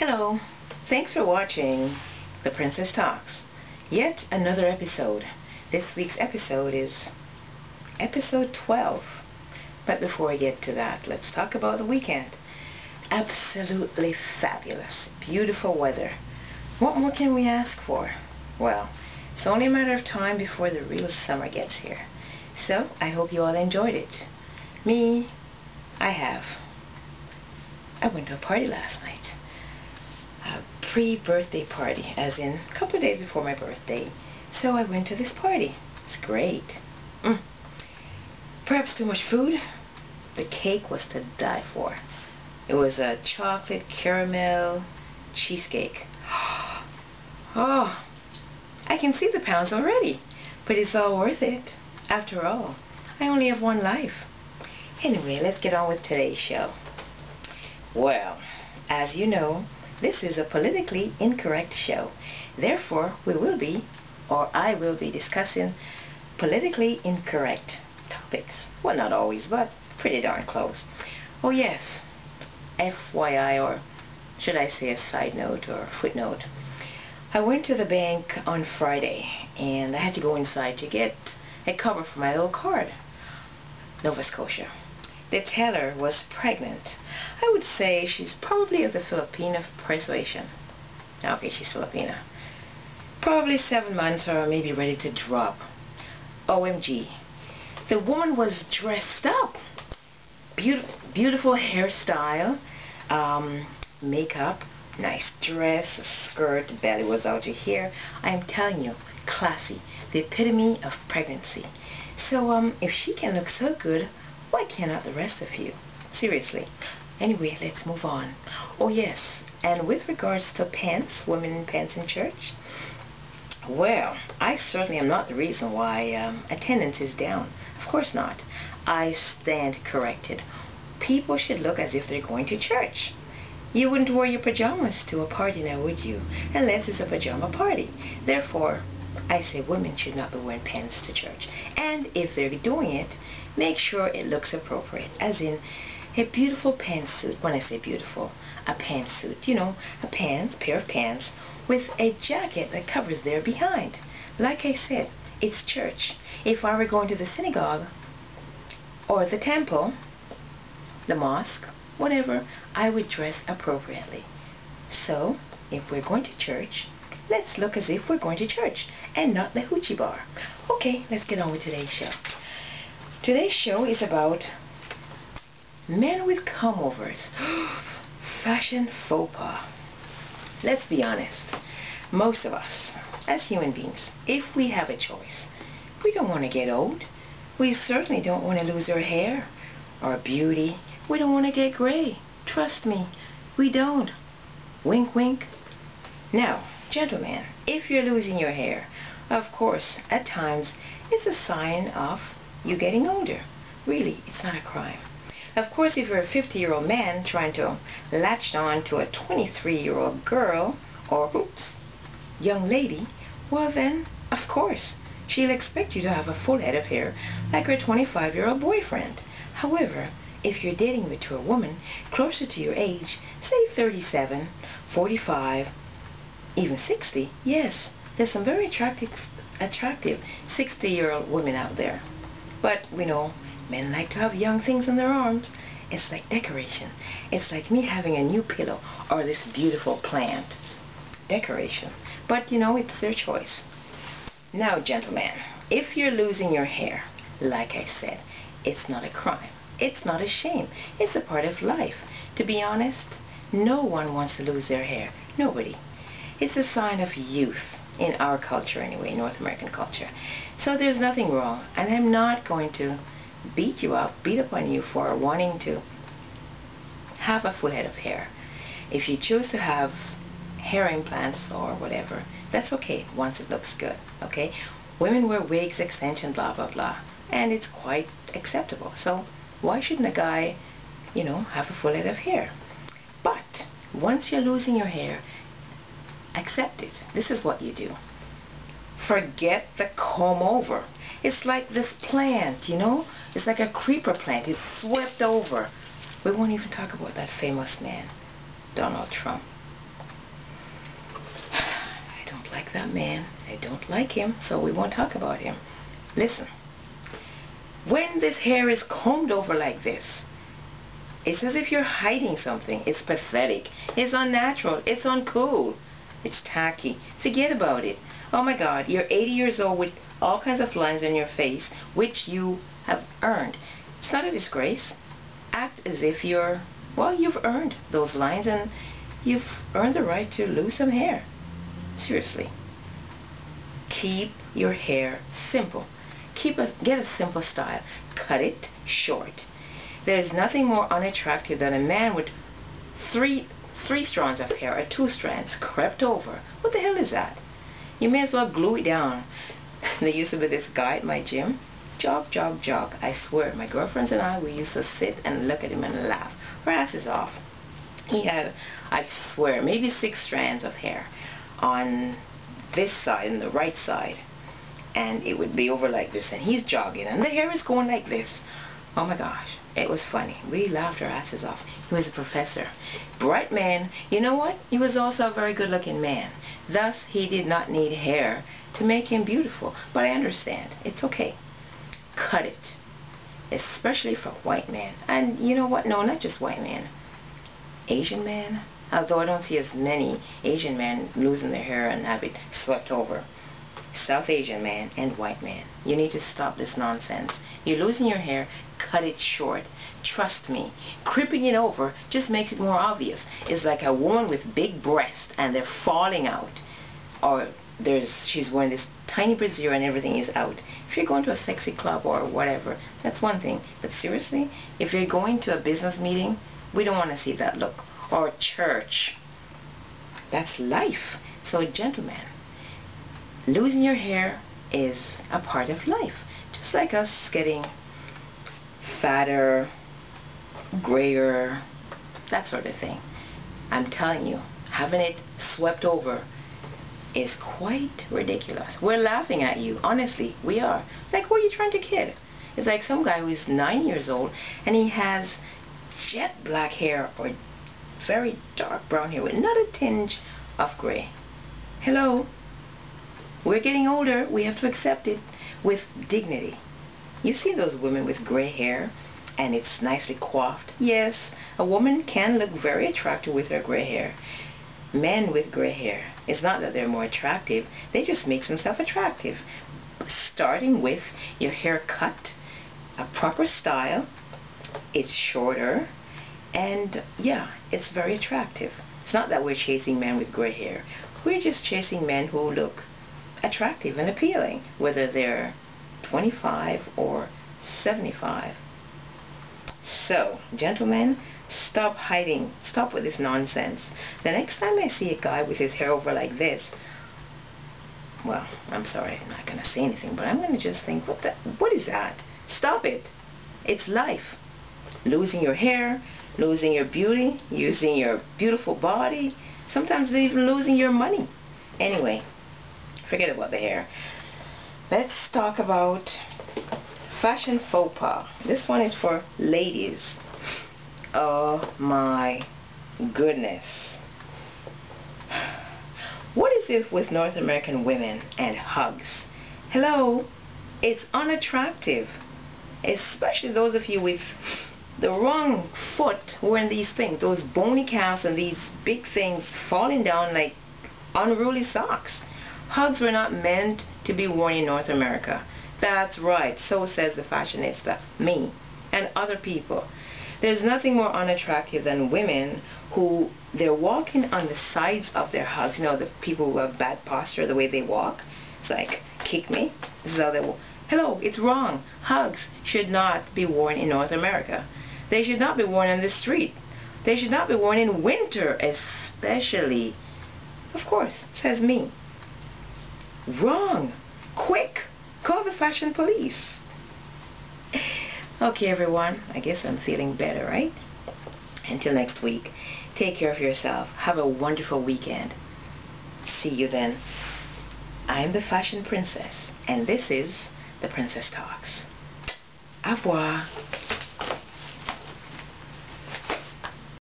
Hello, thanks for watching The Princess Talks. Yet another episode. This week's episode is episode 12. But before I get to that, let's talk about the weekend. Absolutely fabulous. Beautiful weather. What more can we ask for? Well, it's only a matter of time before the real summer gets here. So, I hope you all enjoyed it. Me, I have. I went to a party last night. A pre-birthday party, as in a couple of days before my birthday. So I went to this party. It's great. Perhaps too much food? The cake was to die for. It was a chocolate caramel cheesecake. Oh, I can see the pounds already, but it's all worth it. After all, I only have one life. Anyway, let's get on with today's show. Well, as you know, this is a politically incorrect show. Therefore, I will be discussing politically incorrect topics. Well, not always, but pretty darn close. Oh yes, FYI, or should I say a side note or footnote. I went to the bank on Friday, and I had to go inside to get a cover for my little card, Nova Scotia. The teller was pregnant. I would say she's probably of the Filipina persuasion. Okay, she's Filipina. Probably 7 months or maybe ready to drop. OMG. The woman was dressed up. Beautiful hairstyle, makeup, nice dress, a skirt, the belly was out to here. I am telling you, classy. The epitome of pregnancy. So, if she can look so good, why cannot the rest of you? Seriously. Anyway, let's move on. Oh yes, and with regards to pants, women in pants in church, well, I certainly am not the reason why attendance is down. Of course not. I stand corrected. People should look as if they're going to church. You wouldn't wear your pajamas to a party now, would you? Unless it's a pajama party. Therefore, I say women should not be wearing pants to church. And if they're doing it, make sure it looks appropriate. As in, a beautiful pantsuit. When I say beautiful, a pantsuit. You know, a pair of pants with a jacket that covers there behind. Like I said, it's church. If I were going to the synagogue or the temple, the mosque, whatever, I would dress appropriately. So, if we're going to church, let's look as if we're going to church and not the hoochie bar. Okay, let's get on with today's show. Today's show is about men with come-overs. Fashion faux pas. Let's be honest. Most of us, as human beings, if we have a choice, we don't want to get old. We certainly don't want to lose our hair, our beauty. We don't want to get gray. Trust me, we don't. Wink, wink. Now, gentlemen, if you're losing your hair, of course, at times, it's a sign of you getting older. Really, it's not a crime. Of course, if you're a 50-year-old man trying to latch on to a 23-year-old girl, or, oops, young lady, well then, of course, she'll expect you to have a full head of hair like her 25-year-old boyfriend. However, if you're dating a mature woman closer to your age, say 37, 45, even 60, yes, there's some very attractive 60-year-old women out there. But we know men like to have young things in their arms. It's like decoration. It's like me having a new pillow or this beautiful plant. Decoration. But you know, it's their choice. Now, gentlemen, if you're losing your hair, like I said, it's not a crime. It's not a shame. It's a part of life. To be honest, no one wants to lose their hair. Nobody. It's a sign of youth, in our culture anyway, North American culture. So there's nothing wrong, and I'm not going to beat up on you for wanting to have a full head of hair. If you choose to have hair implants or whatever, that's okay once it looks good, okay? Women wear wigs, extension, blah, blah, blah, and it's quite acceptable. So why shouldn't a guy, you know, have a full head of hair? But once you're losing your hair, accept it. This is what you do. Forget the comb over. It's like this plant, you know? It's like a creeper plant. It's swept over. We won't even talk about that famous man, Donald Trump. like that man. I don't like him, so we won't talk about him. Listen, when this hair is combed over like this, it's as if you're hiding something. It's pathetic. It's unnatural. It's uncool. It's tacky. Forget about it. Oh my God, you're 80 years old with all kinds of lines on your face, which you have earned. It's not a disgrace. Act as if you've earned those lines, and you've earned the right to lose some hair. Seriously. Keep your hair simple. Get a simple style. Cut it short. There's nothing more unattractive than a man with three strands of hair, or 2 strands crept over. What the hell is that? You may as well glue it down. There used to be this guy at my gym. Jog, jog, jog. I swear, my girlfriends and I, we used to sit and look at him and laugh our asses off. He had, I swear, maybe 6 strands of hair on this side and the right side, and it would be over like this, and he's jogging and the hair is going like this. Oh my gosh, it was funny. We laughed our asses off. He was a professor, bright man. You know what, he was also a very good looking man, thus he did not need hair to make him beautiful. But I understand, it's okay. Cut it, especially for white men. And you know what, no, not just white men, Asian men. Although I don't see as many Asian men losing their hair and have it swept over. South Asian man and white man, you need to stop this nonsense. You're losing your hair, cut it short. Trust me, crimping it over just makes it more obvious. It's like a woman with big breasts and they're falling out, or she's wearing this tiny brassiere and everything is out. If you're going to a sexy club or whatever, that's one thing. But seriously, if you're going to a business meeting, we don't want to see that look. Or church. That's life. So gentlemen, losing your hair is a part of life. Just like us getting fatter, grayer, that sort of thing. I'm telling you, having it swept over is quite ridiculous. We're laughing at you. Honestly, we are. Like, who are you trying to kid? It's like some guy who's 9 years old and he has jet black hair or very dark brown hair with not a tinge of gray. Hello? We're getting older. We have to accept it with dignity. You see those women with gray hair and it's nicely coiffed? Yes, a woman can look very attractive with her gray hair. Men with gray hair, it's not that they're more attractive, they just make themselves attractive. Starting with your hair cut, a proper style, it's shorter, and yeah, it's very attractive. It's not that we're chasing men with gray hair. We're just chasing men who look attractive and appealing, whether they're 25 or 75. So, gentlemen, stop hiding. Stop with this nonsense. The next time I see a guy with his hair over like this, well, I'm sorry, I'm not going to say anything, but I'm going to just think, what is that? Stop it. It's life. Losing your hair, losing your beauty, using your beautiful body, sometimes even losing your money. Anyway, forget about the hair. Let's talk about fashion faux pas. This one is for ladies. Oh my goodness. What is this with North American women and hugs? Hello? It's unattractive. Especially those of you with the wrong foot wearing these things, those bony calves and these big things falling down like unruly socks. Hugs were not meant to be worn in North America. That's right, so says the fashionista, me, and other people. There's nothing more unattractive than women who, they're walking on the sides of their hugs. You know, the people who have bad posture, the way they walk. It's like, kick me. This is how they walk. Hello, it's wrong. Hugs should not be worn in North America. They should not be worn on the street. They should not be worn in winter, especially. Of course, says me. Wrong. Quick. Call the fashion police. Okay, everyone. I guess I'm feeling better, right? Until next week. Take care of yourself. Have a wonderful weekend. See you then. I'm the Fashion Princess, and this is the Princess Talks. Au revoir.